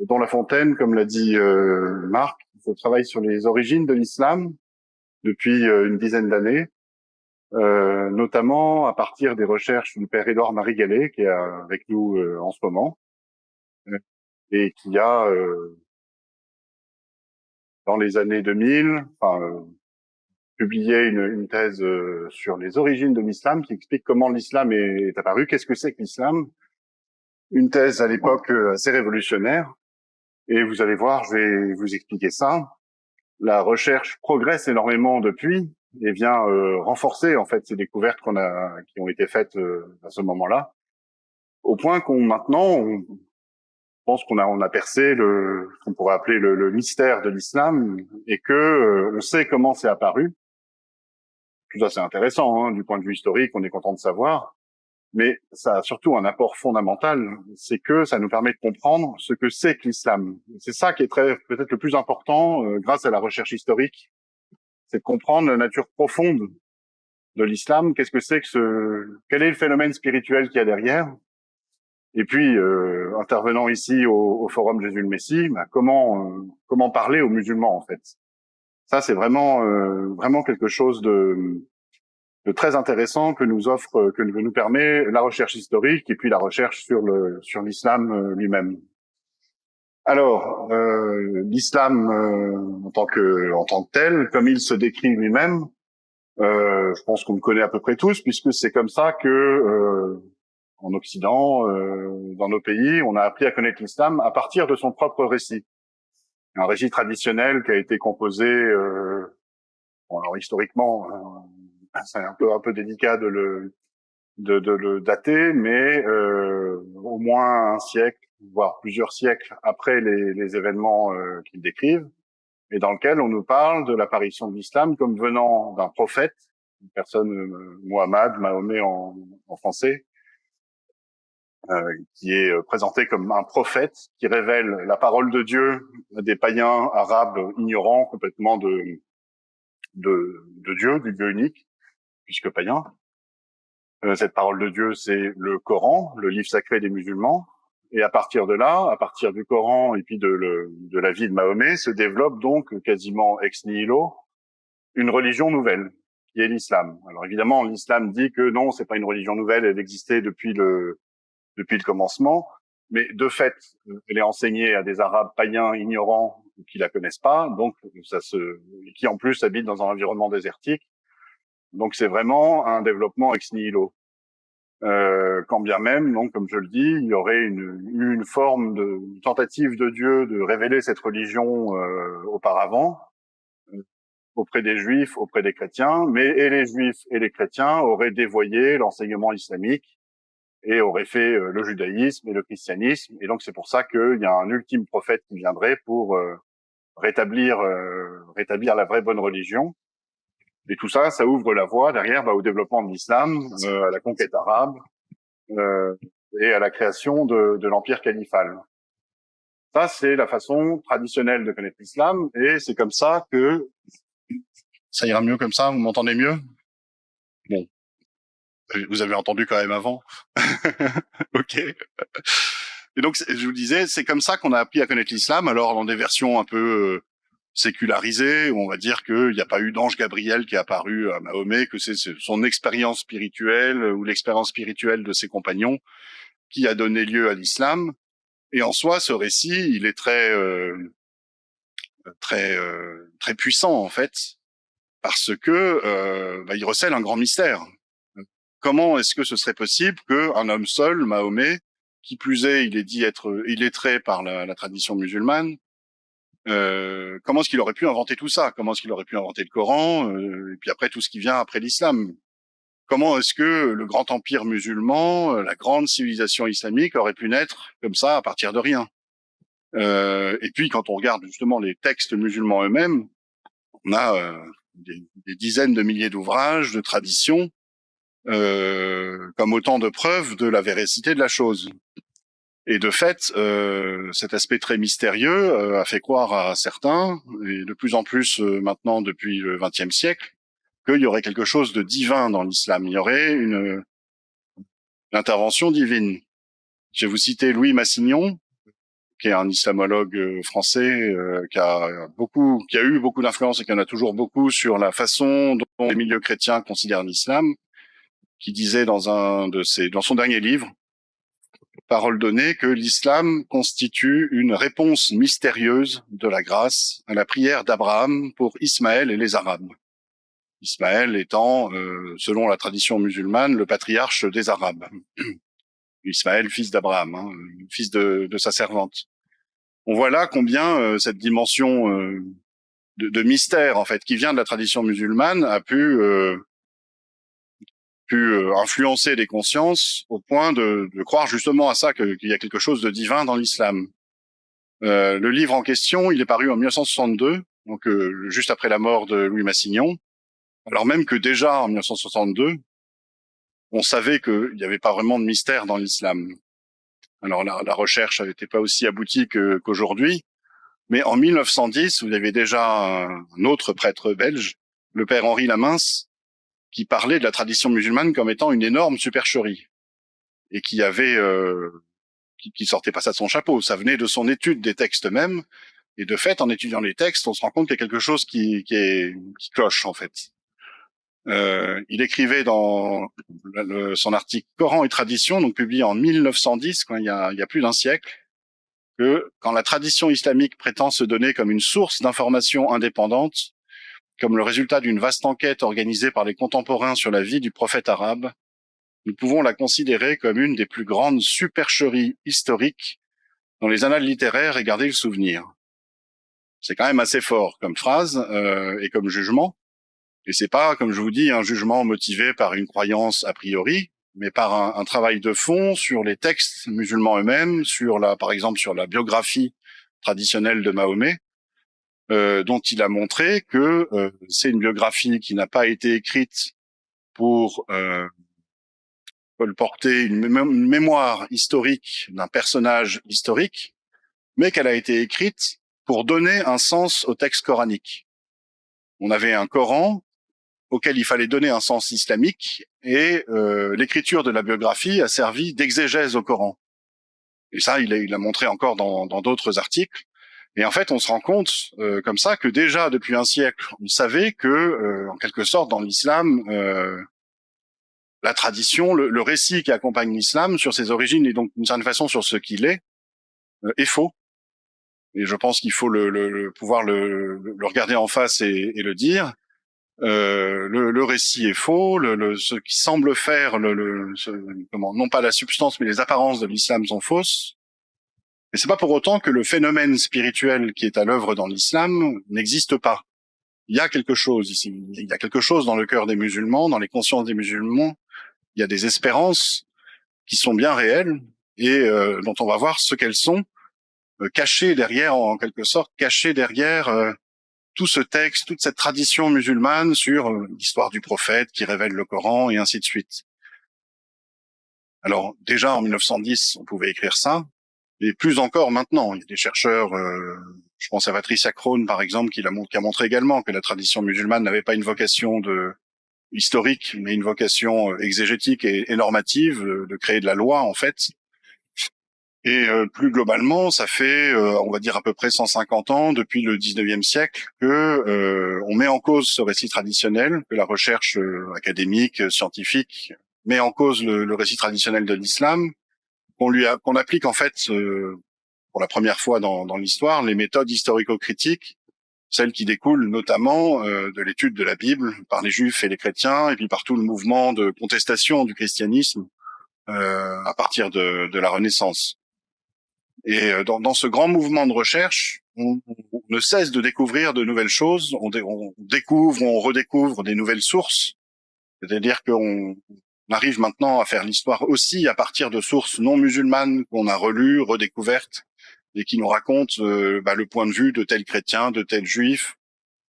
Dans La Fontaine, comme l'a dit Marc, je travaille sur les origines de l'islam depuis une dizaine d'années, notamment à partir des recherches du père Édouard-Marie Gallet, qui est avec nous en ce moment, et qui a, dans les années 2000, publié une thèse sur les origines de l'islam, qui explique comment l'islam est apparu, qu'est-ce que c'est que l'islam, une thèse à l'époque assez révolutionnaire, et vous allez voir, je vais vous expliquer ça. La recherche progresse énormément depuis et vient renforcer en fait ces découvertes qui ont été faites à ce moment-là, au point on pense qu'on a percé ce qu'on pourrait appeler le mystère de l'islam et que on sait comment c'est apparu. Tout ça c'est intéressant du point de vue historique, on est content de savoir, mais ça a surtout un apport fondamental, c'est que ça nous permet de comprendre ce que c'est que l'islam. C'est ça qui est peut-être le plus important grâce à la recherche historique, c'est de comprendre la nature profonde de l'islam, qu'est-ce que c'est que quel est le phénomène spirituel qu'il y a derrière. Et puis, intervenant ici au Forum Jésus le Messie, comment parler aux musulmans en fait. Ça, c'est vraiment quelque chose de très intéressant que nous permet la recherche historique et puis la recherche sur l'islam lui-même. Alors, l'islam en tant que tel, comme il se décrit lui-même, je pense qu'on le connaît à peu près tous, puisque c'est comme ça que en Occident, dans nos pays, on a appris à connaître l'islam à partir de son propre récit. Un récit traditionnel qui a été composé, alors historiquement, c'est un peu délicat de le dater, mais au moins un siècle, voire plusieurs siècles après les événements qu'ils décrivent, et dans lequel on nous parle de l'apparition de l'islam comme venant d'un prophète, une personne, Mohammed, Mahomet en français, qui est présenté comme un prophète qui révèle la parole de Dieu à des païens arabes ignorants complètement de Dieu, du Dieu unique, puisque païen. Cette parole de Dieu, c'est le Coran, le livre sacré des musulmans. Et à partir de là, à partir du Coran et puis de la vie de Mahomet, se développe donc quasiment ex nihilo une religion nouvelle, qui est l'islam. Alors évidemment, l'islam dit que non, c'est pas une religion nouvelle, elle existait depuis le commencement, mais de fait, elle est enseignée à des Arabes païens ignorants qui la connaissent pas, donc qui en plus habitent dans un environnement désertique. Donc c'est vraiment un développement ex nihilo. Quand bien même, donc comme je le dis, il y aurait une forme de tentative de Dieu de révéler cette religion auparavant auprès des Juifs, auprès des chrétiens, mais et les Juifs et les chrétiens auraient dévoyé l'enseignement islamique et aurait fait le judaïsme et le christianisme. Et donc c'est pour ça qu'il y a un ultime prophète qui viendrait pour rétablir la vraie bonne religion. Et tout ça, ça ouvre la voie derrière au développement de l'islam, à la conquête arabe et à la création de l'empire califal. Ça, c'est la façon traditionnelle de connaître l'islam, et c'est comme ça que... Ça ira mieux comme ça, vous m'entendez mieux? Bon. Vous avez entendu quand même avant. Ok. Et donc, je vous disais, c'est comme ça qu'on a appris à connaître l'islam, alors dans des versions un peu sécularisées, où on va dire qu'il n'y a pas eu d'ange Gabriel qui est apparu à Mahomet, que c'est son expérience spirituelle ou l'expérience spirituelle de ses compagnons qui a donné lieu à l'islam. Et en soi, ce récit, il est très puissant en fait, parce que il recèle un grand mystère. Comment est-ce que ce serait possible qu'un homme seul, Mahomet, qui plus est, il est dit être illettré par la tradition musulmane, comment est-ce qu'il aurait pu inventer tout ça? Comment est-ce qu'il aurait pu inventer le Coran et puis après tout ce qui vient après l'islam? Comment est-ce que le grand empire musulman, la grande civilisation islamique aurait pu naître comme ça à partir de rien? Et puis quand on regarde justement les textes musulmans eux-mêmes, on a des dizaines de milliers d'ouvrages, de traditions, comme autant de preuves de la véracité de la chose. Et de fait, cet aspect très mystérieux a fait croire à certains, et de plus en plus maintenant depuis le XXe siècle, qu'il y aurait quelque chose de divin dans l'islam. Il y aurait une intervention divine. Je vais vous citer Louis Massignon, qui est un islamologue français qui a eu beaucoup d'influence et qui en a toujours beaucoup sur la façon dont les milieux chrétiens considèrent l'islam, qui disait dans son dernier livre, Parole donnée, que l'islam constitue une réponse mystérieuse de la grâce à la prière d'Abraham pour Ismaël et les Arabes. Ismaël étant, selon la tradition musulmane, le patriarche des Arabes. Ismaël, fils d'Abraham, hein, fils de sa servante. On voit là combien cette dimension de mystère, en fait, qui vient de la tradition musulmane, a pu influencer les consciences au point de croire justement à ça, qu'il y a quelque chose de divin dans l'islam. Le livre en question, il est paru en 1962, donc juste après la mort de Louis Massignon, alors même que déjà en 1962, on savait qu'il n'y avait pas vraiment de mystère dans l'islam. Alors la recherche n'était pas aussi aboutie qu'aujourd'hui, mais en 1910, vous avez déjà un autre prêtre belge, le père Henri Lamince, qui parlait de la tradition musulmane comme étant une énorme supercherie et qui sortait pas ça de son chapeau, ça venait de son étude des textes même. Et de fait, en étudiant les textes, on se rend compte qu'il y a quelque chose qui cloche en fait. Il écrivait dans son article Coran et tradition, donc publié en 1910, il y a plus d'un siècle, que quand la tradition islamique prétend se donner comme une source d'information indépendante, comme le résultat d'une vaste enquête organisée par les contemporains sur la vie du prophète arabe, nous pouvons la considérer comme une des plus grandes supercheries historiques dont les annales littéraires aient gardé le souvenir. C'est quand même assez fort comme phrase et comme jugement. Et c'est pas, comme je vous dis, un jugement motivé par une croyance a priori, mais par un travail de fond sur les textes musulmans eux-mêmes, par exemple sur la biographie traditionnelle de Mahomet, dont il a montré que c'est une biographie qui n'a pas été écrite pour colporter une mémoire historique d'un personnage historique, mais qu'elle a été écrite pour donner un sens au texte coranique. On avait un Coran auquel il fallait donner un sens islamique, et l'écriture de la biographie a servi d'exégèse au Coran. Et ça, il l'a montré encore dans d'autres articles. Et en fait, on se rend compte comme ça que déjà depuis un siècle, on savait que, en quelque sorte, dans l'islam, la tradition, le récit qui accompagne l'islam sur ses origines et donc d'une certaine façon sur ce qu'il est faux. Et je pense qu'il faut pouvoir le regarder en face et le dire. Le récit est faux, ce qui semble faire non pas la substance mais les apparences de l'islam sont fausses. Et c'est pas pour autant que le phénomène spirituel qui est à l'œuvre dans l'islam n'existe pas. Il y a quelque chose ici, il y a quelque chose dans le cœur des musulmans, dans les consciences des musulmans. Il y a des espérances qui sont bien réelles et dont on va voir ce qu'elles sont, cachées derrière, en quelque sorte, cachées derrière tout ce texte, toute cette tradition musulmane sur l'histoire du prophète qui révèle le Coran et ainsi de suite. Alors déjà en 1910, on pouvait écrire ça, et plus encore maintenant. Il y a des chercheurs, je pense à Patricia Crone par exemple, qui a montré également que la tradition musulmane n'avait pas une vocation historique, mais une vocation exégétique et normative, de créer de la loi en fait. Et plus globalement, ça fait, on va dire à peu près 150 ans, depuis le 19e siècle, que on met en cause ce récit traditionnel, que la recherche académique, scientifique met en cause le récit traditionnel de l'islam, qu'on applique en fait pour la première fois dans l'histoire les méthodes historico-critiques, celles qui découlent notamment de l'étude de la Bible par les Juifs et les chrétiens, et puis par tout le mouvement de contestation du christianisme à partir de la Renaissance. Et dans ce grand mouvement de recherche, on ne cesse de découvrir de nouvelles choses, on découvre, on redécouvre des nouvelles sources, c'est-à-dire qu'on arrive maintenant à faire l'histoire aussi à partir de sources non musulmanes qu'on a relues, redécouvertes, et qui nous racontent le point de vue de tel chrétien, de tel juif,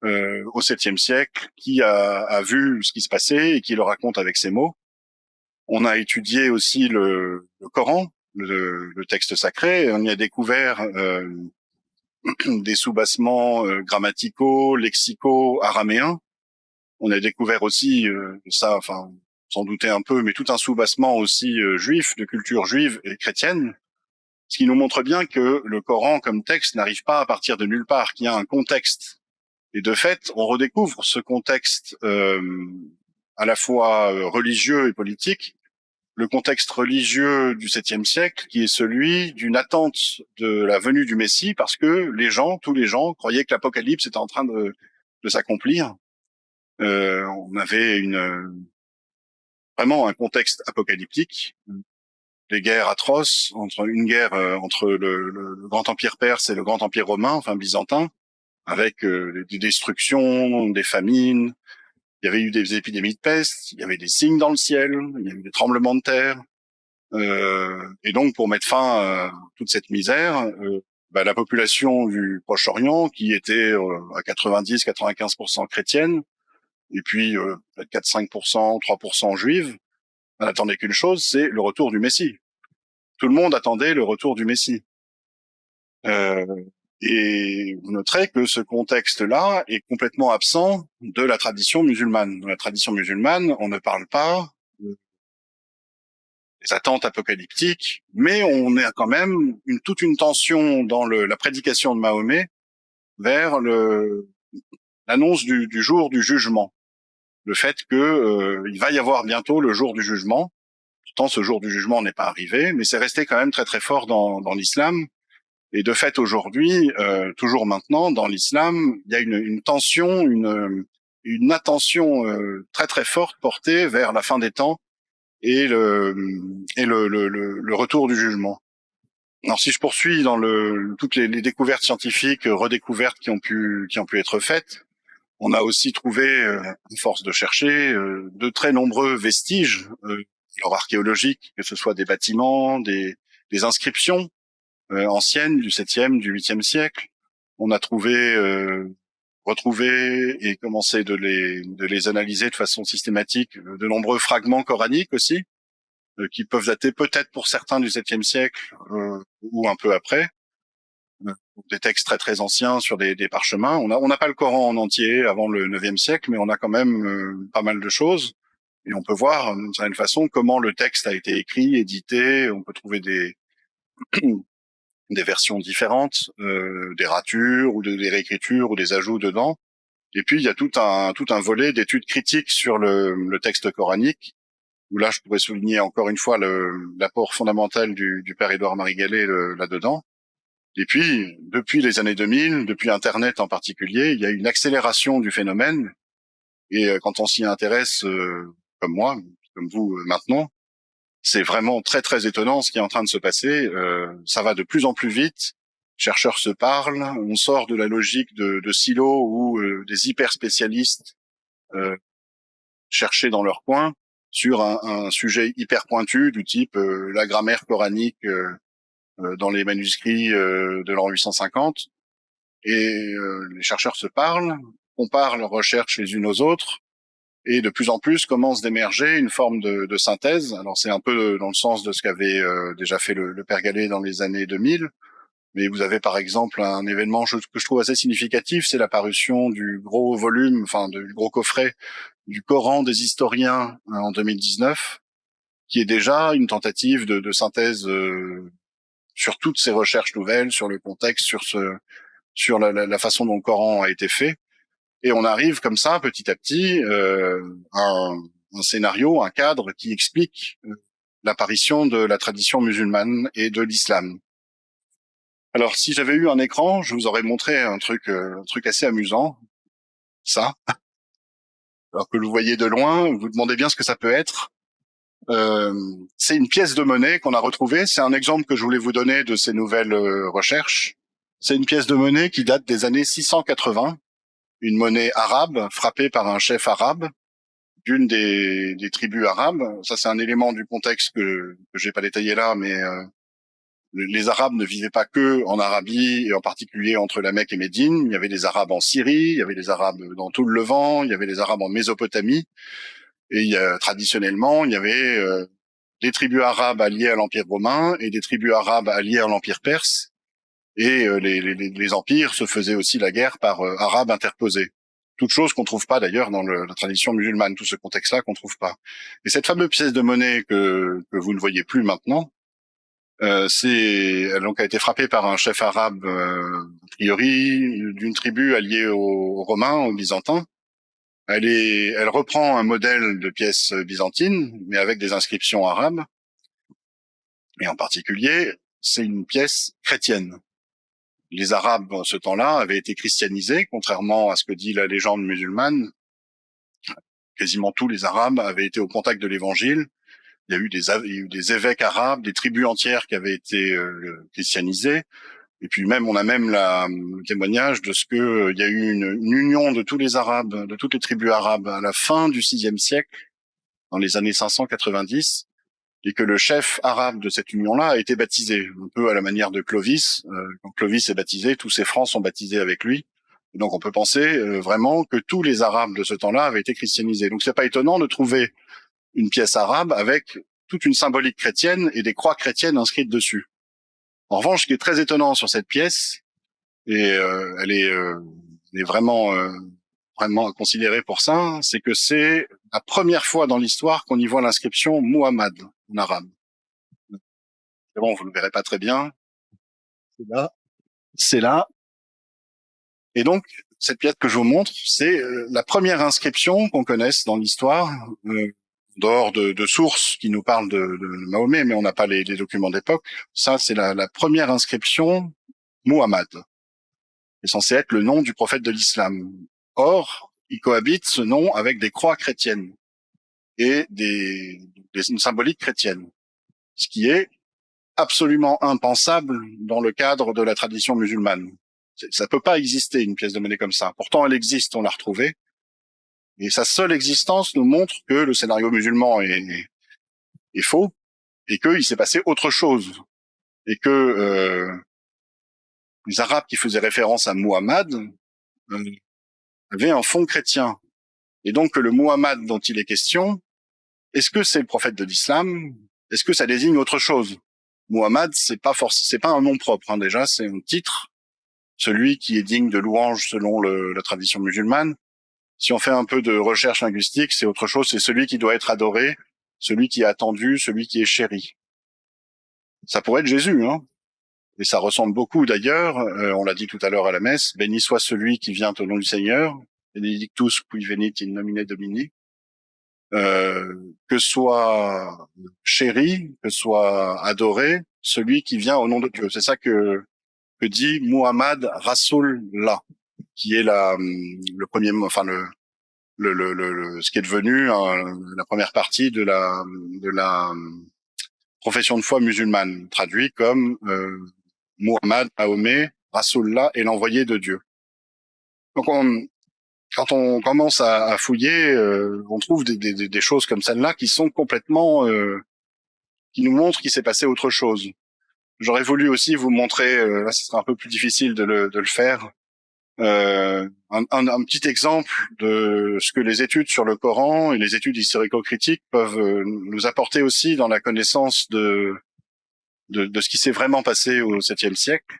au 7e siècle, qui a vu ce qui se passait et qui le raconte avec ses mots. On a étudié aussi le Coran, le texte sacré. On y a découvert des soubassements grammaticaux, lexicaux, araméens. On a découvert aussi s'en douter un peu, mais tout un soubassement aussi juif, de culture juive et chrétienne. Ce qui nous montre bien que le Coran comme texte n'arrive pas à partir de nulle part, qu'il y a un contexte. Et de fait, on redécouvre ce contexte à la fois religieux et politique, le contexte religieux du 7e siècle, qui est celui d'une attente de la venue du Messie, parce que tous les gens, croyaient que l'Apocalypse était en train de s'accomplir. On avait vraiment un contexte apocalyptique, des guerres atroces, une guerre entre le grand empire perse et le grand empire romain, enfin byzantin, avec des destructions, des famines. Il y avait eu des épidémies de peste, il y avait des signes dans le ciel, il y a eu des tremblements de terre. Et donc, pour mettre fin à toute cette misère, la population du Proche-Orient, qui était à 90-95% chrétienne, et puis peut-être 4-5%, 3% juive, on n'attendait qu'une chose, c'est le retour du Messie. Tout le monde attendait le retour du Messie. Et vous noterez que ce contexte-là est complètement absent de la tradition musulmane. Dans la tradition musulmane, on ne parle pas des attentes apocalyptiques, mais on a quand même toute une tension dans la prédication de Mahomet vers l'annonce du jour du jugement. Le fait que il va y avoir bientôt le jour du jugement. Pourtant, ce jour du jugement n'est pas arrivé, mais c'est resté quand même très très fort dans l'islam. Et de fait, aujourd'hui, toujours maintenant, dans l'islam, il y a une tension, une attention très très forte portée vers la fin des temps et le retour du jugement. Alors, si je poursuis dans toutes les découvertes scientifiques, redécouvertes qui ont pu être faites, on a aussi trouvé, à force de chercher, de très nombreux vestiges, alors archéologiques, que ce soit des bâtiments, des inscriptions anciennes du 7e, du 8e siècle. On a retrouvé et commencé de les analyser de façon systématique, de nombreux fragments coraniques aussi, qui peuvent dater peut-être pour certains du 7e siècle ou un peu après. Des textes très très anciens sur des parchemins. On n'a pas le Coran en entier avant le 9e siècle, mais on a quand même pas mal de choses. Et on peut voir d'une certaine façon comment le texte a été écrit, édité. On peut trouver des versions différentes, des ratures ou des réécritures ou des ajouts dedans. Et puis il y a tout un volet d'études critiques sur le texte coranique, où là je pourrais souligner encore une fois l'apport fondamental du père Édouard Marie Gallet là-dedans. Et puis depuis les années 2000, depuis Internet en particulier, il y a une accélération du phénomène. Et quand on s'y intéresse, comme moi, comme vous maintenant, c'est vraiment très très étonnant ce qui est en train de se passer. Ça va de plus en plus vite. Chercheurs se parlent. On sort de la logique de silos où des hyper spécialistes cherchaient dans leur coin sur un sujet hyper pointu du type la grammaire coranique dans les manuscrits de l'an 850. Et les chercheurs se parlent, comparent leurs recherches les unes aux autres. Et de plus en plus commence d'émerger une forme de synthèse. Alors c'est un peu dans le sens de ce qu'avait déjà fait le père Gallet dans les années 2000. Mais vous avez par exemple un événement que je trouve assez significatif, c'est l'apparition du gros volume, enfin du gros coffret du Coran des historiens en 2019, qui est déjà une tentative de synthèse sur toutes ces recherches nouvelles, sur le contexte, sur la façon dont le Coran a été fait. Et on arrive comme ça, petit à petit, à un scénario, un cadre qui explique l'apparition de la tradition musulmane et de l'islam. Alors, si j'avais eu un écran, je vous aurais montré un truc assez amusant. Ça. Alors que vous voyez de loin, vous demandez bien ce que ça peut être. C'est une pièce de monnaie qu'on a retrouvée. C'est un exemple que je voulais vous donner de ces nouvelles recherches. C'est une pièce de monnaie qui date des années 680. Une monnaie arabe frappée par un chef arabe d'une des tribus arabes. Ça, c'est un élément du contexte que j'ai pas détaillé là, mais les Arabes ne vivaient pas que en Arabie, et en particulier entre la Mecque et Médine. Il y avait des Arabes en Syrie, il y avait des Arabes dans tout le Levant, il y avait des Arabes en Mésopotamie. Et traditionnellement, il y avait des tribus arabes alliées à l'Empire romain et des tribus arabes alliées à l'Empire perse. Et les empires se faisaient aussi la guerre par arabes interposés. Toute chose qu'on trouve pas d'ailleurs dans la tradition musulmane, tout ce contexte-là qu'on trouve pas. Et cette fameuse pièce de monnaie que vous ne voyez plus maintenant, Elle donc a été frappée par un chef arabe, a priori d'une tribu alliée aux Romains, aux Byzantins. Elle reprend un modèle de pièce byzantine, mais avec des inscriptions arabes. Et en particulier, c'est une pièce chrétienne. Les Arabes, dans ce temps-là, avaient été christianisés, contrairement à ce que dit la légende musulmane. Quasiment tous les Arabes avaient été au contact de l'Évangile. Il y a eu des évêques arabes, des tribus entières qui avaient été christianisées. Et puis on a même le témoignage de ce que il y a eu une union de tous les Arabes, de toutes les tribus arabes à la fin du VIe siècle, dans les années 590, et que le chef arabe de cette union-là a été baptisé, un peu à la manière de Clovis. Quand Clovis est baptisé, tous ses francs sont baptisés avec lui. Et donc on peut penser vraiment que tous les Arabes de ce temps-là avaient été christianisés. Donc c'est pas étonnant de trouver une pièce arabe avec toute une symbolique chrétienne et des croix chrétiennes inscrites dessus. En revanche, ce qui est très étonnant sur cette pièce, et elle est vraiment vraiment considérée pour ça, c'est que c'est la première fois dans l'histoire qu'on y voit l'inscription Muhammad en arabe. Bon, vous ne le verrez pas très bien. C'est là. C'est là. Et donc, cette pièce que je vous montre, c'est la première inscription qu'on connaisse dans l'histoire, dehors de sources qui nous parlent de Mahomet, mais on n'a pas les documents d'époque. Ça, c'est la première inscription Muhammad. C'est censé être le nom du prophète de l'islam. Or, il cohabite ce nom avec des croix chrétiennes et des symboliques chrétiennes, ce qui est absolument impensable dans le cadre de la tradition musulmane. Ça peut pas exister une pièce de monnaie comme ça. Pourtant, elle existe, on l'a retrouvée. Et sa seule existence nous montre que le scénario musulman est faux et qu'il s'est passé autre chose. Et que les Arabes qui faisaient référence à Muhammad avaient un fond chrétien. Et donc que le Muhammad dont il est question, est-ce que c'est le prophète de l'islam? Est-ce que ça désigne autre chose? Muhammad, c'est pas un nom propre, hein, déjà, c'est un titre, celui qui est digne de louange selon la tradition musulmane. Si on fait un peu de recherche linguistique, c'est autre chose, c'est celui qui doit être adoré, celui qui est attendu, celui qui est chéri. Ça pourrait être Jésus, hein. Et ça ressemble beaucoup d'ailleurs, on l'a dit tout à l'heure à la messe, béni soit celui qui vient au nom du Seigneur, benedictus qui venit in nomine Domini. Que soit chéri, que soit adoré, celui qui vient au nom de Dieu. C'est ça que dit Muhammad Rasulullah, qui est le premier, enfin ce qui est devenu la première partie de la profession de foi musulmane, traduit comme Muhammad, Mahomet, Rasulullah est l'envoyé de Dieu. Donc quand on commence à fouiller, on trouve des choses comme celle-là qui sont complètement, qui nous montrent qu'il s'est passé autre chose. J'aurais voulu aussi vous montrer, là ce sera un peu plus difficile de le faire, un petit exemple de ce que les études sur le Coran et les études historico-critiques peuvent nous apporter aussi dans la connaissance de ce qui s'est vraiment passé au 7e siècle.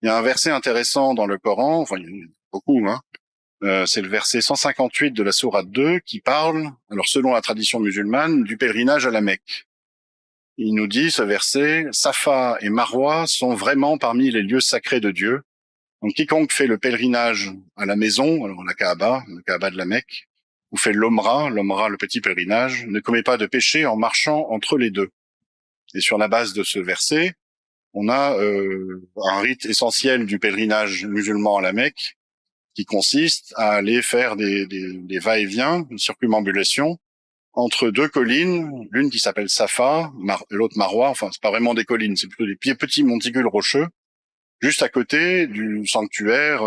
Il y a un verset intéressant dans le Coran, enfin il y en a beaucoup, hein. C'est le verset 158 de la sourate 2 qui parle, alors selon la tradition musulmane, du pèlerinage à la Mecque. Il nous dit, ce verset, Safa et Marwa sont vraiment parmi les lieux sacrés de Dieu. Donc quiconque fait le pèlerinage à la maison, alors la Kaaba de la Mecque, ou fait l'Omra, le petit pèlerinage, ne commet pas de péché en marchant entre les deux. Et sur la base de ce verset, on a un rite essentiel du pèlerinage musulman à la Mecque, qui consiste à aller faire des va-et-vient, une circumambulation, entre deux collines, l'une qui s'appelle Safa, l'autre Marwa, enfin c'est pas vraiment des collines, c'est plutôt des petits monticules rocheux, juste à côté du sanctuaire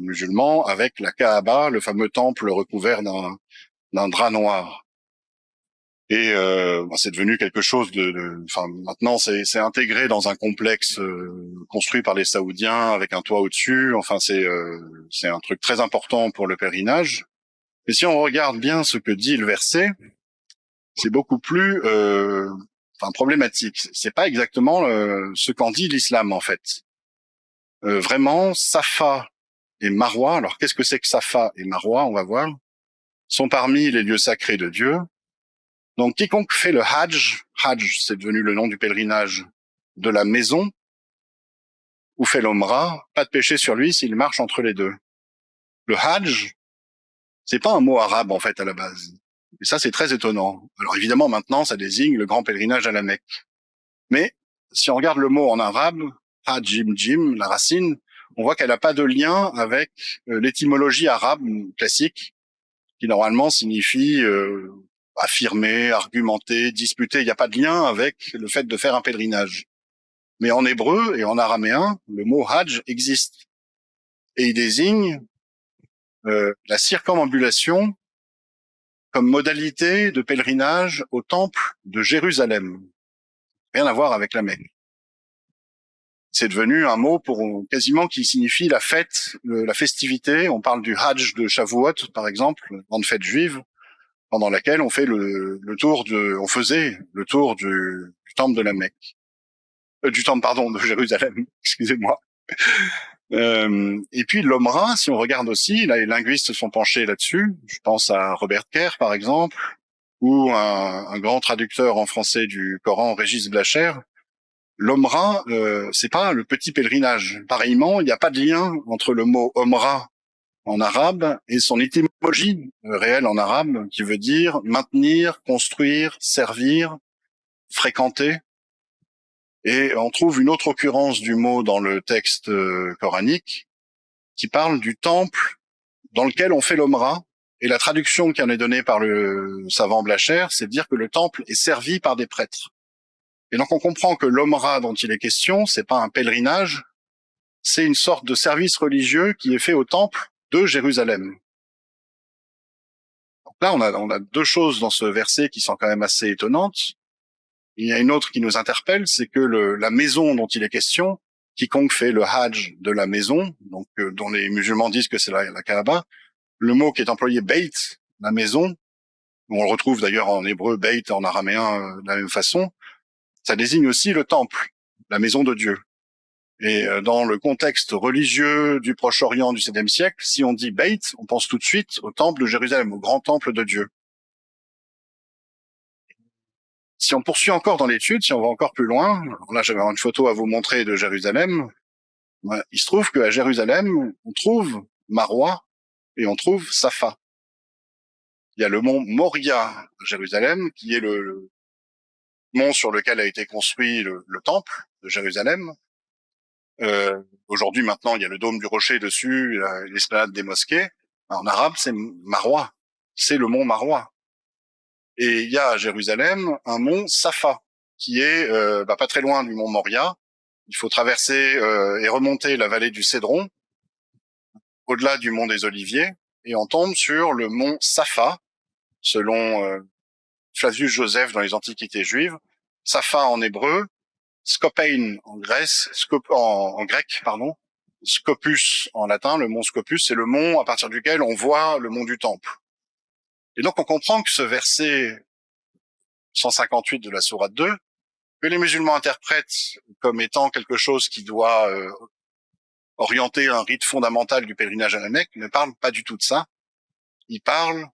musulman avec la Kaaba, le fameux temple recouvert d'un drap noir. Et c'est devenu quelque chose enfin maintenant c'est intégré dans un complexe construit par les Saoudiens avec un toit au-dessus. Enfin c'est un truc très important pour le pèlerinage. Mais si on regarde bien ce que dit le verset, c'est beaucoup plus problématique. C'est pas exactement ce qu'en dit l'islam en fait. Vraiment, Safa et Marwa. Alors qu'est-ce que c'est que Safa et Marwa? On va voir. Sont parmi les lieux sacrés de Dieu. Donc, quiconque fait le Hajj, c'est devenu le nom du pèlerinage de la maison où fait l'Omra, pas de péché sur lui s'il marche entre les deux. Le Hajj, c'est pas un mot arabe en fait à la base. Et ça, c'est très étonnant. Alors évidemment, maintenant, ça désigne le grand pèlerinage à la Mecque. Mais si on regarde le mot en arabe, Hajim Jim, la racine, on voit qu'elle n'a pas de lien avec l'étymologie arabe classique, qui normalement signifie affirmer, argumenter, disputer. Il n'y a pas de lien avec le fait de faire un pèlerinage. Mais en hébreu et en araméen, le mot Hajj existe. Et il désigne la circumambulation comme modalité de pèlerinage au temple de Jérusalem. Rien à voir avec la Mecque. C'est devenu un mot pour quasiment qui signifie la fête, la festivité. On parle du Hajj de Shavuot, par exemple, grande fête juive, pendant laquelle on fait on faisait le tour du temple de la Mecque, du temple, pardon, de Jérusalem. Excusez-moi. Et puis l'Omra, si on regarde aussi, là, les linguistes se sont penchés là-dessus. Je pense à Robert Kerr, par exemple, ou un grand traducteur en français du Coran, Régis Blacher. L'Omra, c'est pas le petit pèlerinage. Pareillement, il n'y a pas de lien entre le mot Omra en arabe et son étymologie réelle en arabe, qui veut dire maintenir, construire, servir, fréquenter. Et on trouve une autre occurrence du mot dans le texte coranique qui parle du temple dans lequel on fait l'Omra. Et la traduction qui en est donnée par le savant Blacher, c'est de dire que le temple est servi par des prêtres. Et donc on comprend que l'Omra dont il est question, c'est pas un pèlerinage, c'est une sorte de service religieux qui est fait au temple de Jérusalem. Donc là, on a deux choses dans ce verset qui sont quand même assez étonnantes. Il y a une autre qui nous interpelle, c'est que la maison dont il est question, quiconque fait le Hajj de la maison, donc dont les musulmans disent que c'est la Kaaba, le mot qui est employé Beit, la maison, on le retrouve d'ailleurs en hébreu Beit, en araméen de la même façon, ça désigne aussi le temple, la maison de Dieu. Et dans le contexte religieux du Proche-Orient du 7e siècle, si on dit Beit, on pense tout de suite au temple de Jérusalem, au grand temple de Dieu. Si on poursuit encore dans l'étude, si on va encore plus loin, alors là j'avais une photo à vous montrer de Jérusalem, il se trouve qu'à Jérusalem, on trouve Marwa et on trouve Safa. Il y a le mont Moria à Jérusalem, qui est le mont sur lequel a été construit le temple de Jérusalem. Aujourd'hui, maintenant, il y a le dôme du rocher dessus, l'esplanade des mosquées. En arabe, c'est Marwa. C'est le mont Marwa. Et il y a à Jérusalem un mont Safa, qui est pas très loin du mont Moria. Il faut traverser et remonter la vallée du Cédron, au-delà du mont des Oliviers, et on tombe sur le mont Safa, selon Flavius Joseph dans les Antiquités juives. Safa en hébreu, Scopein en Grèce, en grec, pardon, Scopus en latin, le mont Scopus, c'est le mont à partir duquel on voit le mont du Temple. Et donc on comprend que ce verset 158 de la Sourate 2, que les musulmans interprètent comme étant quelque chose qui doit orienter un rite fondamental du pèlerinage à la Mecque, ne parle pas du tout de ça. Il parle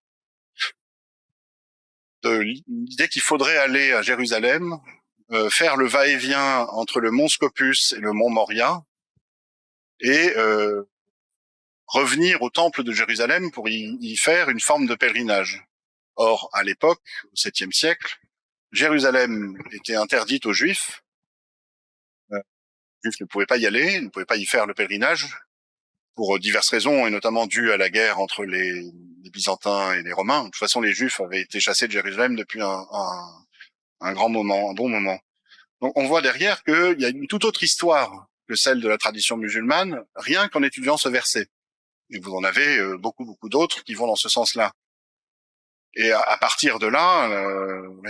de l'idée qu'il faudrait aller à Jérusalem, faire le va-et-vient entre le mont Scopus et le mont Moria, et revenir au temple de Jérusalem pour y faire une forme de pèlerinage. Or, à l'époque, au 7e siècle, Jérusalem était interdite aux Juifs. Les Juifs ne pouvaient pas y aller, ne pouvaient pas y faire le pèlerinage, pour diverses raisons, et notamment dû à la guerre entre les Byzantins et les Romains. De toute façon, les Juifs avaient été chassés de Jérusalem depuis un grand moment, un bon moment. Donc on voit derrière qu'il y a une toute autre histoire que celle de la tradition musulmane, rien qu'en étudiant ce verset. Et vous en avez beaucoup d'autres qui vont dans ce sens-là. Et à partir de là,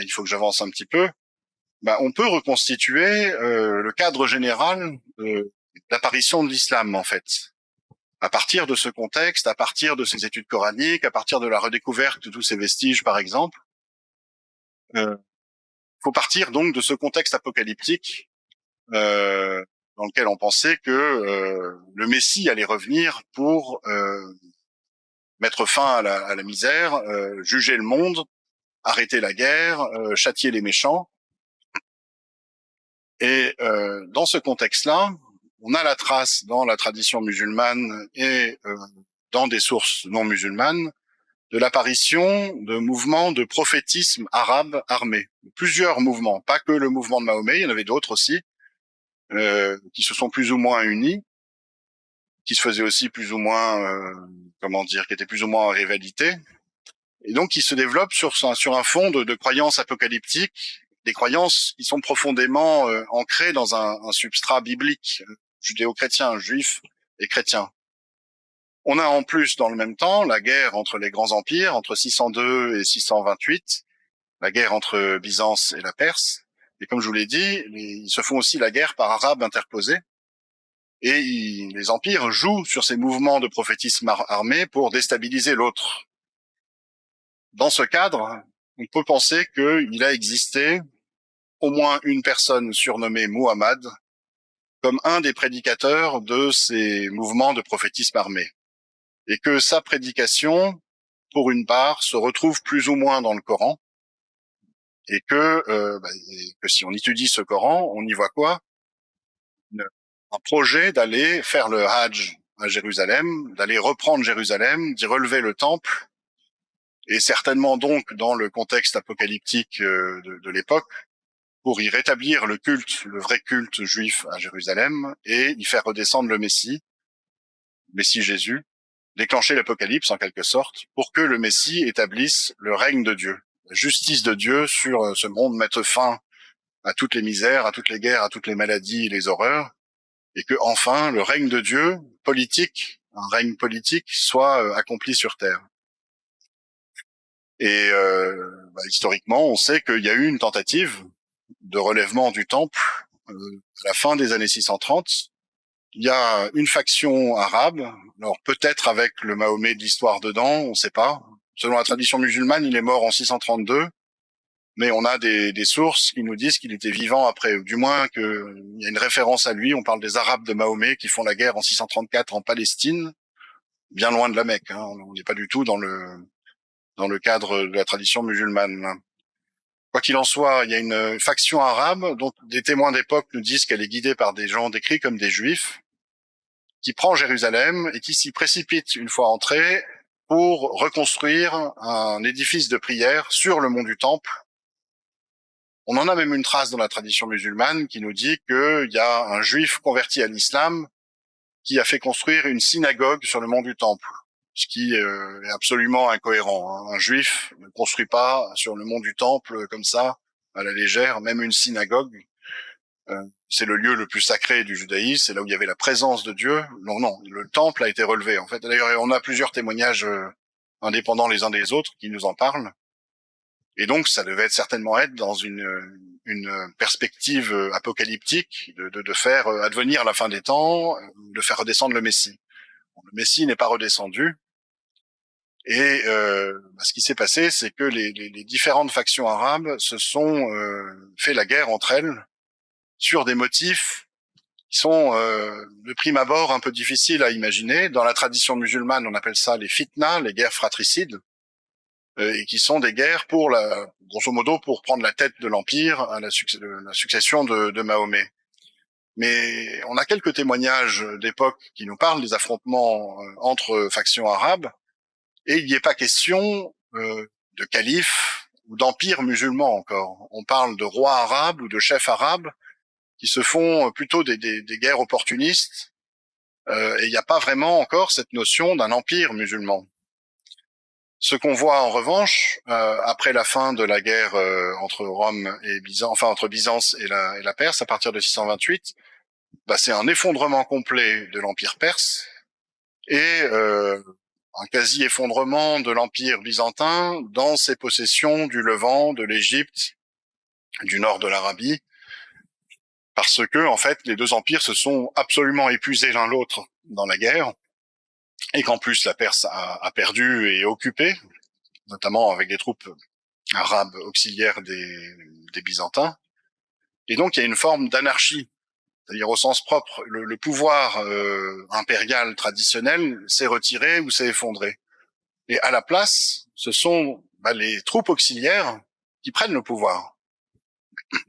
il faut que j'avance un petit peu, on peut reconstituer le cadre général d'apparition de l'islam, en fait. À partir de ce contexte, à partir de ces études coraniques, à partir de la redécouverte de tous ces vestiges, par exemple, faut partir donc de ce contexte apocalyptique dans lequel on pensait que le Messie allait revenir pour mettre fin à la misère, juger le monde, arrêter la guerre, châtier les méchants. Et dans ce contexte-là, on a la trace dans la tradition musulmane et dans des sources non musulmanes de l'apparition de mouvements de prophétisme arabe armé. Plusieurs mouvements, pas que le mouvement de Mahomet, il y en avait d'autres aussi, qui se sont plus ou moins unis, qui se faisaient aussi plus ou moins, qui étaient plus ou moins en rivalité, et donc qui se développent sur un fond de croyances apocalyptiques, des croyances qui sont profondément ancrées dans un substrat biblique, judéo-chrétien, juif et chrétien. On a en plus, dans le même temps, la guerre entre les grands empires, entre 602 et 628, la guerre entre Byzance et la Perse. Et comme je vous l'ai dit, ils se font aussi la guerre par Arabes interposés. Et les empires jouent sur ces mouvements de prophétisme armé pour déstabiliser l'autre. Dans ce cadre, on peut penser qu'il a existé au moins une personne surnommée Muhammad comme un des prédicateurs de ces mouvements de prophétisme armé. Et que sa prédication, pour une part, se retrouve plus ou moins dans le Coran, et que si on étudie ce Coran, on y voit quoi? Un projet d'aller faire le Hajj à Jérusalem, d'aller reprendre Jérusalem, d'y relever le temple, et certainement donc dans le contexte apocalyptique de l'époque, pour y rétablir le culte, le vrai culte juif à Jérusalem, et y faire redescendre le Messie Jésus, déclencher l'apocalypse en quelque sorte, pour que le Messie établisse le règne de Dieu, la justice de Dieu sur ce monde, mettre fin à toutes les misères, à toutes les guerres, à toutes les maladies et les horreurs, et que enfin le règne de Dieu politique, un règne politique, soit accompli sur terre. Et historiquement, on sait qu'il y a eu une tentative de relèvement du temple à la fin des années 630. Il y a une faction arabe, alors peut-être avec le Mahomet de l'histoire dedans, on ne sait pas. Selon la tradition musulmane, il est mort en 632, mais on a des sources qui nous disent qu'il était vivant après, ou du moins qu'il y a une référence à lui. On parle des Arabes de Mahomet qui font la guerre en 634 en Palestine, bien loin de la Mecque. On n'est pas du tout dans le cadre de la tradition musulmane. Quoi qu'il en soit, il y a une faction arabe dont des témoins d'époque nous disent qu'elle est guidée par des gens décrits comme des juifs, qui prend Jérusalem et qui s'y précipite une fois entré pour reconstruire un édifice de prière sur le mont du Temple. On en a même une trace dans la tradition musulmane qui nous dit qu'il y a un juif converti à l'islam qui a fait construire une synagogue sur le mont du Temple, ce qui est absolument incohérent. Un juif ne construit pas sur le mont du Temple comme ça, à la légère, même une synagogue. C'est le lieu le plus sacré du judaïsme, c'est là où il y avait la présence de Dieu. Non, le temple a été relevé. En fait, d'ailleurs, on a plusieurs témoignages indépendants les uns des autres qui nous en parlent. Et donc, ça devait certainement être dans une perspective apocalyptique de faire advenir la fin des temps, de faire redescendre le Messie. Bon, le Messie n'est pas redescendu. Et ce qui s'est passé, c'est que les différentes factions arabes se sont fait la guerre entre elles sur des motifs qui sont de prime abord un peu difficiles à imaginer. Dans la tradition musulmane, on appelle ça les fitnas, les guerres fratricides, et qui sont des guerres grosso modo, pour prendre la tête de l'empire à la succession de Mahomet. Mais on a quelques témoignages d'époque qui nous parlent des affrontements entre factions arabes, et il n'y est pas question de calife ou d'empire musulman encore. On parle de rois arabes ou de chefs arabes qui se font plutôt des guerres opportunistes, et il n'y a pas vraiment encore cette notion d'un empire musulman. Ce qu'on voit en revanche, après la fin de la guerre entre Rome et Byzance, enfin entre Byzance et la Perse, à partir de 628, c'est un effondrement complet de l'empire perse et un quasi-effondrement de l'empire byzantin dans ses possessions du Levant, de l'Égypte, du nord de l'Arabie, parce que en fait les deux empires se sont absolument épuisés l'un l'autre dans la guerre, et qu'en plus la Perse a perdu et occupé, notamment avec des troupes arabes auxiliaires des Byzantins. Et donc il y a une forme d'anarchie, c'est-à-dire au sens propre, le pouvoir impérial traditionnel s'est retiré ou s'est effondré. Et à la place, ce sont les troupes auxiliaires qui prennent le pouvoir.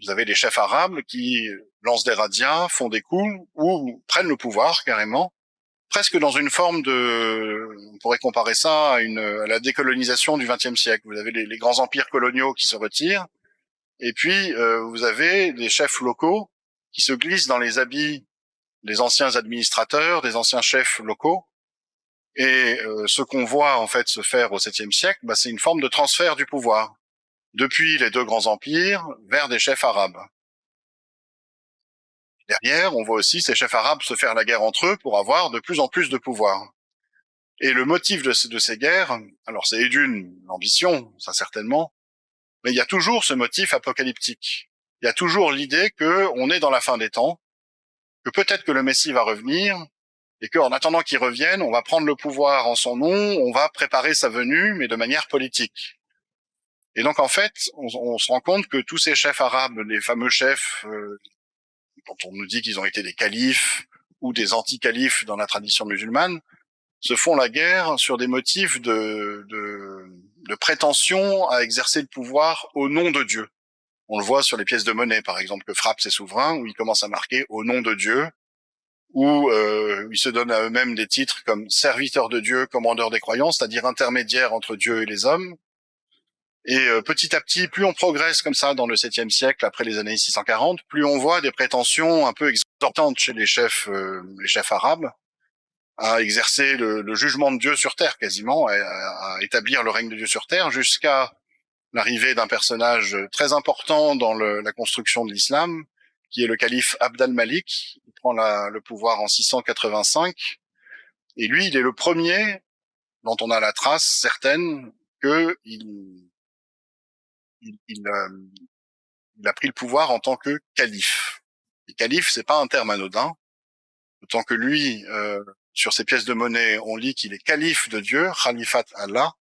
Vous avez les chefs arabes qui lancent des razzias, font des coups ou prennent le pouvoir carrément, presque dans une forme de, on pourrait comparer ça à la décolonisation du XXe siècle. Vous avez les grands empires coloniaux qui se retirent, et puis vous avez des chefs locaux qui se glissent dans les habits des anciens administrateurs, des anciens chefs locaux. Et ce qu'on voit en fait se faire au VIIe siècle, c'est une forme de transfert du pouvoir depuis les deux grands empires vers des chefs arabes. Derrière, on voit aussi ces chefs arabes se faire la guerre entre eux pour avoir de plus en plus de pouvoir. Et le motif de ces guerres, alors c'est d'une l'ambition, ça certainement, mais il y a toujours ce motif apocalyptique. Il y a toujours l'idée qu'on est dans la fin des temps, que peut-être que le Messie va revenir, et qu'en attendant qu'il revienne, on va prendre le pouvoir en son nom, on va préparer sa venue, mais de manière politique. Et donc en fait, on se rend compte que tous ces chefs arabes, les fameux chefs, dont on nous dit qu'ils ont été des califes ou des anti-califes dans la tradition musulmane, se font la guerre sur des motifs de prétention à exercer le pouvoir au nom de Dieu. On le voit sur les pièces de monnaie, par exemple, que frappent ces souverains, où ils commencent à marquer au nom de Dieu, où ils se donnent à eux-mêmes des titres comme serviteurs de Dieu, commandeurs des croyants, c'est-à-dire intermédiaires entre Dieu et les hommes. Et petit à petit, plus on progresse comme ça dans le 7e siècle, après les années 640, plus on voit des prétentions un peu exorbitantes chez les chefs arabes, à exercer le jugement de Dieu sur terre quasiment, à établir le règne de Dieu sur terre, jusqu'à l'arrivée d'un personnage très important dans la construction de l'islam, qui est le calife Abd al-Malik, qui prend le pouvoir en 685. Et lui, il est le premier dont on a la trace certaine qu'il a pris le pouvoir en tant que calife. Et calife, c'est pas un terme anodin, autant que lui, sur ses pièces de monnaie, on lit qu'il est calife de Dieu, Khalifat Allah.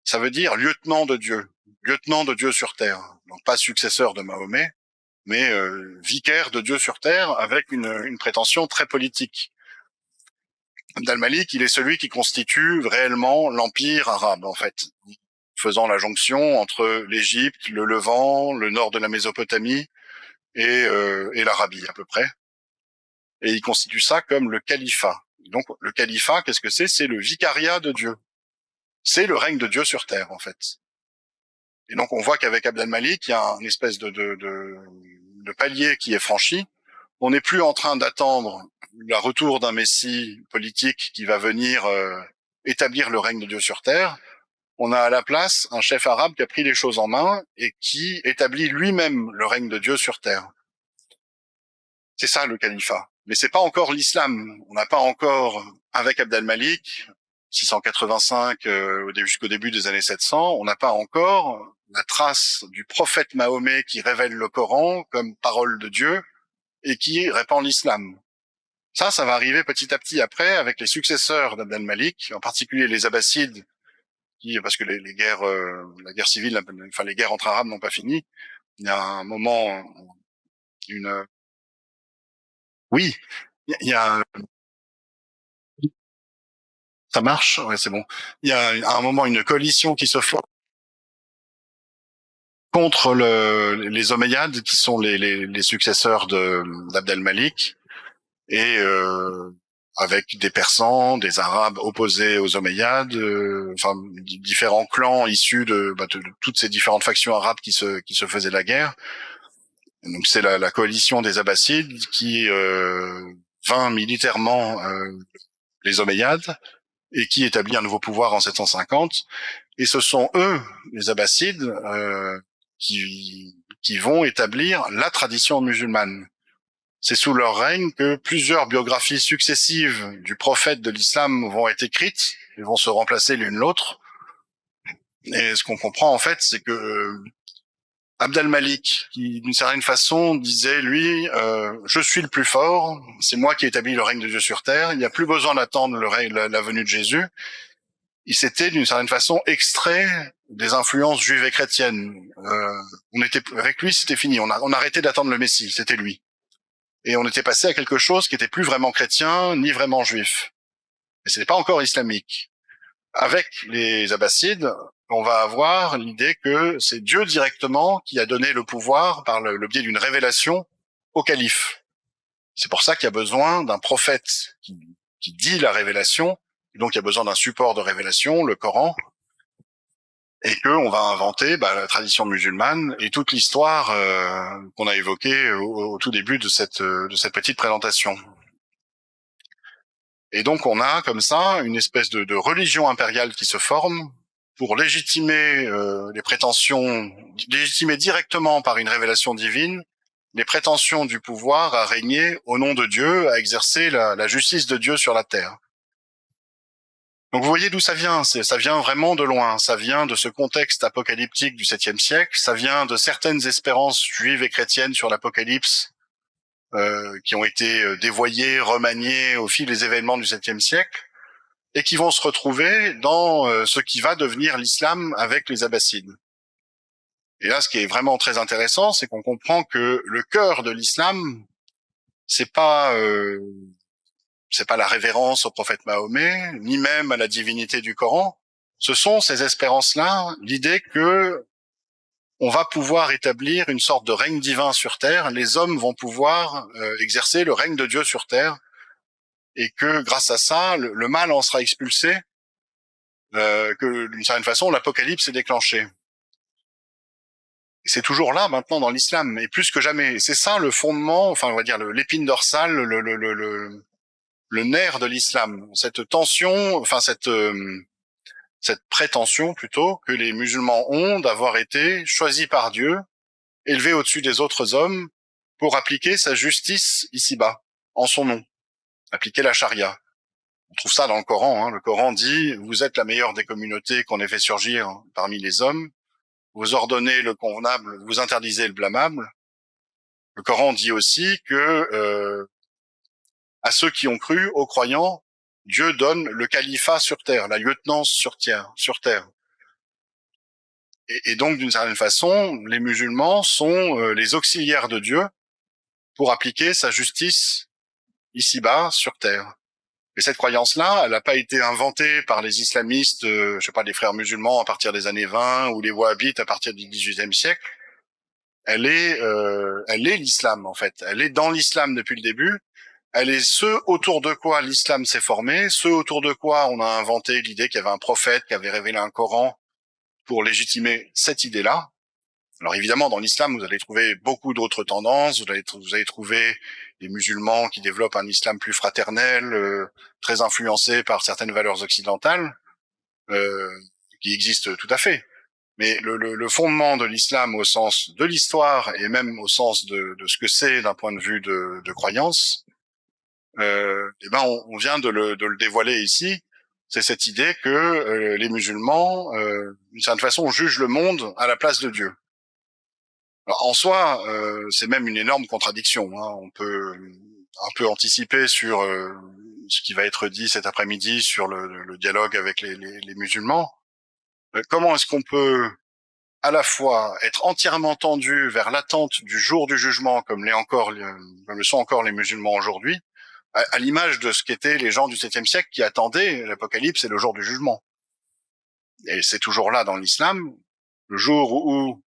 Ça veut dire lieutenant de Dieu sur terre. Donc pas successeur de Mahomet, mais vicaire de Dieu sur terre, avec une prétention très politique. Abd al-Malik, il est celui qui constitue réellement l'empire arabe, en fait, faisant la jonction entre l'Égypte, le Levant, le nord de la Mésopotamie et l'Arabie à peu près. Et il constitue ça comme le califat. Donc le califat, qu'est-ce que c'est? C'est le vicariat de Dieu. C'est le règne de Dieu sur terre, en fait. Et donc on voit qu'avec Abd al-Malik, il y a une espèce de palier qui est franchi. On n'est plus en train d'attendre le retour d'un messie politique qui va venir établir le règne de Dieu sur terre. On a à la place un chef arabe qui a pris les choses en main et qui établit lui-même le règne de Dieu sur terre. C'est ça le califat. Mais c'est pas encore l'islam. On n'a pas encore, avec Abd al-Malik, 685 jusqu'au début des années 700, on n'a pas encore la trace du prophète Mahomet qui révèle le Coran comme parole de Dieu et qui répand l'islam. Ça va arriver petit à petit après avec les successeurs d'Abd al-Malik, en particulier les Abbassides, parce que les guerres, la guerre civile, enfin les guerres entre Arabes n'ont pas fini. Il y a un moment, oui, il y a, ça marche, ouais, c'est bon. Il y a à un moment une coalition qui se forme contre les Omeyyades, qui sont les successeurs d'Abd al-Malik, et avec des Persans, des Arabes opposés aux Omeyyades, enfin différents clans issus de toutes ces différentes factions arabes qui se faisaient la guerre. Et donc c'est la coalition des Abbassides qui vainc militairement les Omeyyades et qui établit un nouveau pouvoir en 750. Et ce sont eux, les Abbassides, qui vont établir la tradition musulmane. C'est sous leur règne que plusieurs biographies successives du prophète de l'islam vont être écrites et vont se remplacer l'une l'autre. Et ce qu'on comprend en fait, c'est que Abd al-Malik, qui d'une certaine façon disait, lui, je suis le plus fort, c'est moi qui établis le règne de Dieu sur terre, il n'y a plus besoin d'attendre la venue de Jésus. Il s'était d'une certaine façon extrait des influences juives et chrétiennes. Avec lui, c'était fini. On a arrêté d'attendre le Messie, c'était lui. Et on était passé à quelque chose qui était plus vraiment chrétien, ni vraiment juif. Mais ce n'est pas encore islamique. Avec les Abbassides, on va avoir l'idée que c'est Dieu directement qui a donné le pouvoir par le biais d'une révélation au calife. C'est pour ça qu'il y a besoin d'un prophète qui dit la révélation, et donc il y a besoin d'un support de révélation, le Coran, et qu'on va inventer la tradition musulmane et toute l'histoire qu'on a évoquée au tout début de cette petite présentation. Et donc on a comme ça une espèce de religion impériale qui se forme pour légitimer les prétentions, légitimer directement par une révélation divine les prétentions du pouvoir à régner au nom de Dieu, à exercer la justice de Dieu sur la terre. Donc vous voyez d'où ça vient, ça vient vraiment de loin, ça vient de ce contexte apocalyptique du 7e siècle, ça vient de certaines espérances juives et chrétiennes sur l'apocalypse qui ont été dévoyées, remaniées au fil des événements du 7e siècle, et qui vont se retrouver dans ce qui va devenir l'islam avec les Abbassides. Et là, ce qui est vraiment très intéressant, c'est qu'on comprend que le cœur de l'islam, c'est pas la révérence au prophète Mahomet, ni même à la divinité du Coran. Ce sont ces espérances-là, l'idée que on va pouvoir établir une sorte de règne divin sur terre, les hommes vont pouvoir exercer le règne de Dieu sur terre, et que grâce à ça, le mal en sera expulsé, que d'une certaine façon, l'apocalypse est déclenché. Et c'est toujours là maintenant dans l'islam, et plus que jamais. C'est ça le fondement, enfin on va dire l'épine dorsale, le nerf de l'islam, cette tension, enfin cette prétention plutôt que les musulmans ont d'avoir été choisis par Dieu, élevés au-dessus des autres hommes pour appliquer sa justice ici-bas, en son nom, appliquer la charia. On trouve ça dans le Coran. Le Coran dit « Vous êtes la meilleure des communautés qu'on ait fait surgir parmi les hommes. Vous ordonnez le convenable, vous interdisez le blâmable. » Le Coran dit aussi que à ceux qui ont cru, aux croyants, Dieu donne le califat sur terre, la lieutenance sur terre. Et donc, d'une certaine façon, les musulmans sont les auxiliaires de Dieu pour appliquer sa justice ici-bas sur terre. Et cette croyance-là, elle n'a pas été inventée par les islamistes, les frères musulmans à partir des années 20 ou les wahhabites à partir du 18e siècle. Elle est l'islam en fait. Elle est dans l'islam depuis le début. Elle est ce autour de quoi l'islam s'est formé, ce autour de quoi on a inventé l'idée qu'il y avait un prophète qui avait révélé un Coran pour légitimer cette idée-là. Alors évidemment, dans l'islam, vous allez trouver beaucoup d'autres tendances. Vous allez trouver des musulmans qui développent un islam plus fraternel, très influencé par certaines valeurs occidentales, qui existent tout à fait. Mais le fondement de l'islam au sens de l'histoire et même au sens de ce que c'est d'un point de vue de croyance, on vient de le dévoiler ici. C'est cette idée que les musulmans, d'une certaine façon, jugent le monde à la place de Dieu. Alors, en soi, c'est même une énorme contradiction. On peut un peu anticiper sur ce qui va être dit cet après-midi sur le dialogue avec les musulmans. Comment est-ce qu'on peut à la fois être entièrement tendu vers l'attente du jour du jugement, comme le sont encore les musulmans aujourd'hui, à l'image de ce qu'étaient les gens du 7e siècle qui attendaient l'apocalypse et le jour du jugement. Et c'est toujours là dans l'islam, le jour où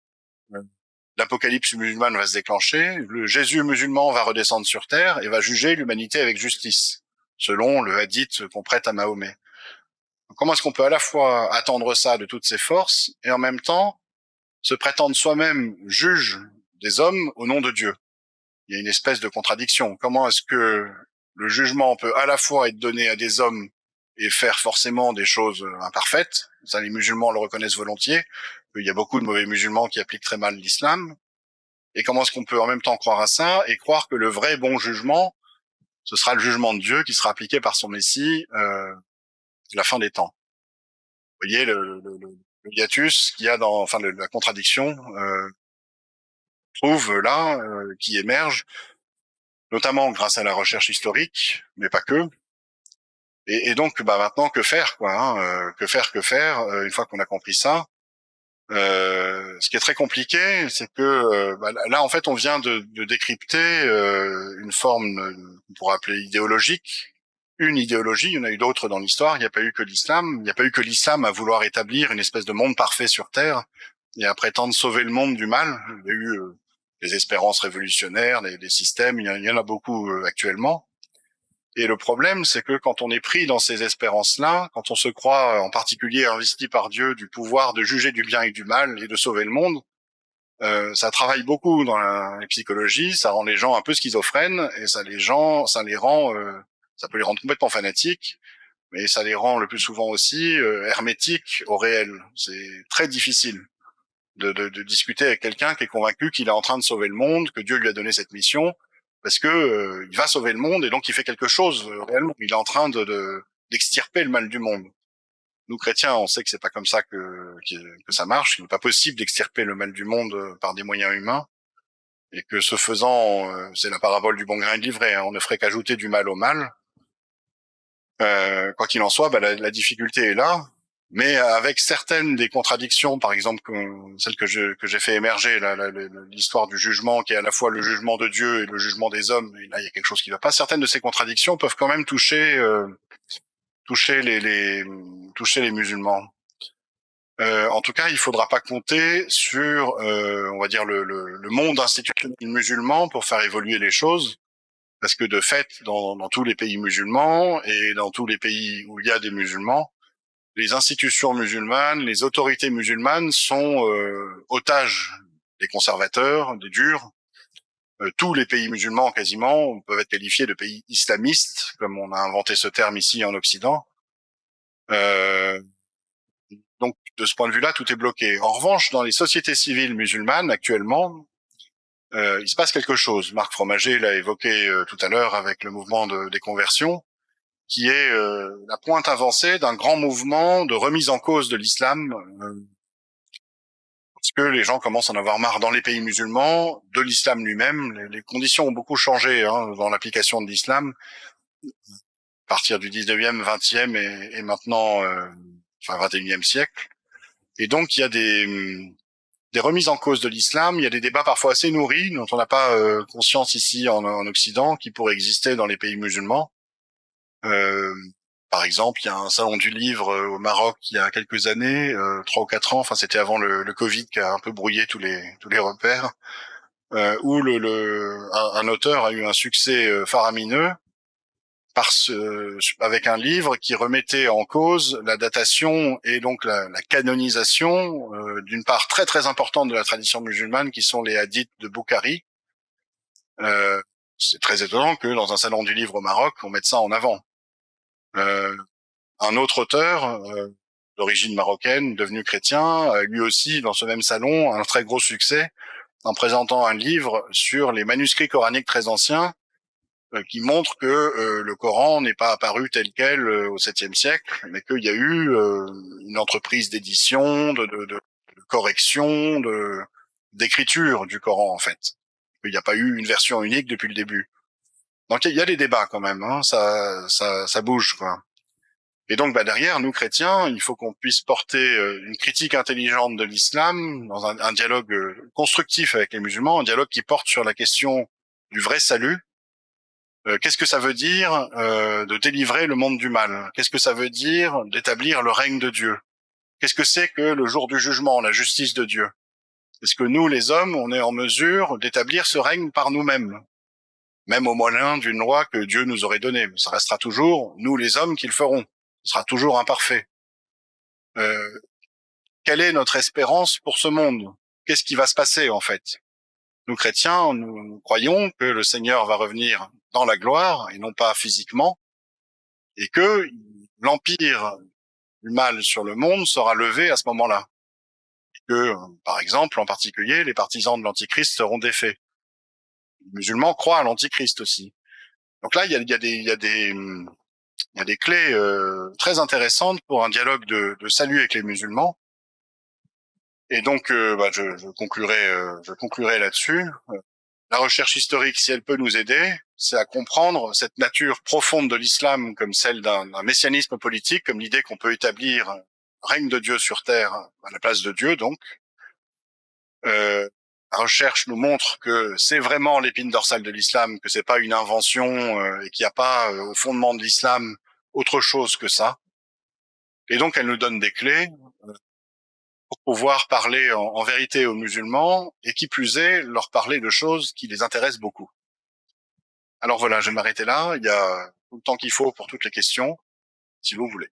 l'apocalypse musulmane va se déclencher, le Jésus musulman va redescendre sur terre et va juger l'humanité avec justice, selon le hadith qu'on prête à Mahomet. Donc, comment est-ce qu'on peut à la fois attendre ça de toutes ses forces et en même temps se prétendre soi-même juge des hommes au nom de Dieu? Il y a une espèce de contradiction. Comment est-ce que le jugement peut à la fois être donné à des hommes et faire forcément des choses imparfaites? Ça, les musulmans le reconnaissent volontiers. Il y a beaucoup de mauvais musulmans qui appliquent très mal l'islam. Et comment est-ce qu'on peut en même temps croire à ça et croire que le vrai bon jugement, ce sera le jugement de Dieu qui sera appliqué par son Messie la fin des temps? Vous voyez le hiatus qu'il y a dans, la contradiction trouve là qui émerge, notamment grâce à la recherche historique, mais pas que. Et donc, maintenant, que faire, que faire une fois qu'on a compris ça? Ce qui est très compliqué, c'est que là, en fait, on vient de décrypter une forme qu'on pourrait appeler idéologique. Une idéologie, il y en a eu d'autres dans l'histoire, il n'y a pas eu que l'islam. Il n'y a pas eu que l'islam à vouloir établir une espèce de monde parfait sur Terre et à prétendre sauver le monde du mal. Il y les espérances révolutionnaires, les systèmes, il y en a beaucoup actuellement. Et le problème, c'est que quand on est pris dans ces espérances-là, quand on se croit en particulier investi par Dieu du pouvoir de juger du bien et du mal et de sauver le monde, ça travaille beaucoup dans la psychologie, ça rend les gens un peu schizophrènes et ça les rend, ça peut les rendre complètement fanatiques, mais ça les rend le plus souvent aussi hermétiques au réel. C'est très difficile de discuter avec quelqu'un qui est convaincu qu'il est en train de sauver le monde, que Dieu lui a donné cette mission, parce que il va sauver le monde et donc il fait quelque chose réellement. Il est en train d'extirper le mal du monde. Nous chrétiens, on sait que c'est pas comme ça que ça marche. Il n'est pas possible d'extirper le mal du monde par des moyens humains, et que ce faisant, c'est la parabole du bon grain et de l'ivraie. Hein, on ne ferait qu'ajouter du mal au mal. Quoi qu'il en soit, la difficulté est là, mais avec certaines des contradictions, par exemple celle que j'ai fait émerger, l'histoire du jugement, qui est à la fois le jugement de Dieu et le jugement des hommes. Et là, il y a quelque chose qui va pas. Certaines de ces contradictions peuvent quand même toucher les musulmans. En tout cas, il faudra pas compter sur, on va dire, le monde institutionnel musulman pour faire évoluer les choses, parce que de fait, dans tous les pays musulmans et dans tous les pays où il y a des musulmans, les institutions musulmanes, les autorités musulmanes sont otages des conservateurs, des durs. Tous les pays musulmans, quasiment, peuvent être qualifiés de pays islamistes, comme on a inventé ce terme ici en Occident. Donc, de ce point de vue-là, tout est bloqué. En revanche, dans les sociétés civiles musulmanes, actuellement, il se passe quelque chose. Marc Fromager l'a évoqué tout à l'heure avec le mouvement des conversions, qui est la pointe avancée d'un grand mouvement de remise en cause de l'islam, parce que les gens commencent à en avoir marre dans les pays musulmans, de l'islam lui-même. Les conditions ont beaucoup changé dans l'application de l'islam, à partir du 19e, 20e et maintenant, enfin 21e siècle. Et donc, il y a des remises en cause de l'islam, il y a des débats parfois assez nourris, dont on n'a pas conscience ici en Occident, qui pourraient exister dans les pays musulmans. Par exemple, il y a un salon du livre au Maroc il y a quelques années, 3 ou 4 ans, enfin c'était avant le Covid qui a un peu brouillé tous les repères, où un auteur a eu un succès faramineux avec un livre qui remettait en cause la datation et donc la canonisation d'une part très très importante de la tradition musulmane, qui sont les hadiths de Bukhari. C'est très étonnant que dans un salon du livre au Maroc, on mette ça en avant. Un autre auteur d'origine marocaine, devenu chrétien, lui aussi, dans ce même salon, un très gros succès en présentant un livre sur les manuscrits coraniques très anciens, qui montre que le Coran n'est pas apparu tel quel au 7e siècle, mais qu'il y a eu une entreprise d'édition, de correction, d'écriture du Coran en fait. Il n'y a pas eu une version unique depuis le début. Donc il y a des débats quand même, hein, ça bouge quoi. Et donc derrière, nous chrétiens, il faut qu'on puisse porter une critique intelligente de l'islam dans un dialogue constructif avec les musulmans, un dialogue qui porte sur la question du vrai salut. Qu'est-ce que ça veut dire de délivrer le monde du mal? Qu'est-ce que ça veut dire d'établir le règne de Dieu? Qu'est-ce que c'est que le jour du jugement, la justice de Dieu? Est-ce que nous, les hommes, on est en mesure d'établir ce règne par nous-mêmes, même au moyen d'une loi que Dieu nous aurait donnée? Ça restera toujours nous, les hommes, qui le ferons. Ce sera toujours imparfait. Quelle est notre espérance pour ce monde? Qu'est-ce qui va se passer en fait? Nous chrétiens, nous croyons que le Seigneur va revenir dans la gloire et non pas physiquement, et que l'empire du mal sur le monde sera levé à ce moment-là. Et que, par exemple, en particulier, les partisans de l'Antichrist seront défaits. Les musulmans croient à l'Antichrist aussi. Donc là, il y a des clés très intéressantes pour un dialogue de salut avec les musulmans. Et donc, je conclurai là-dessus. La recherche historique, si elle peut nous aider, c'est à comprendre cette nature profonde de l'islam comme celle d'un messianisme politique, comme l'idée qu'on peut établir un règne de Dieu sur terre à la place de Dieu, donc. La recherche nous montre que c'est vraiment l'épine dorsale de l'islam, que c'est pas une invention et qu'il n'y a pas au fondement de l'islam autre chose que ça. Et donc, elle nous donne des clés pour pouvoir parler en vérité aux musulmans, et qui plus est, leur parler de choses qui les intéressent beaucoup. Alors voilà, je vais m'arrêter là. Il y a tout le temps qu'il faut pour toutes les questions, si vous voulez.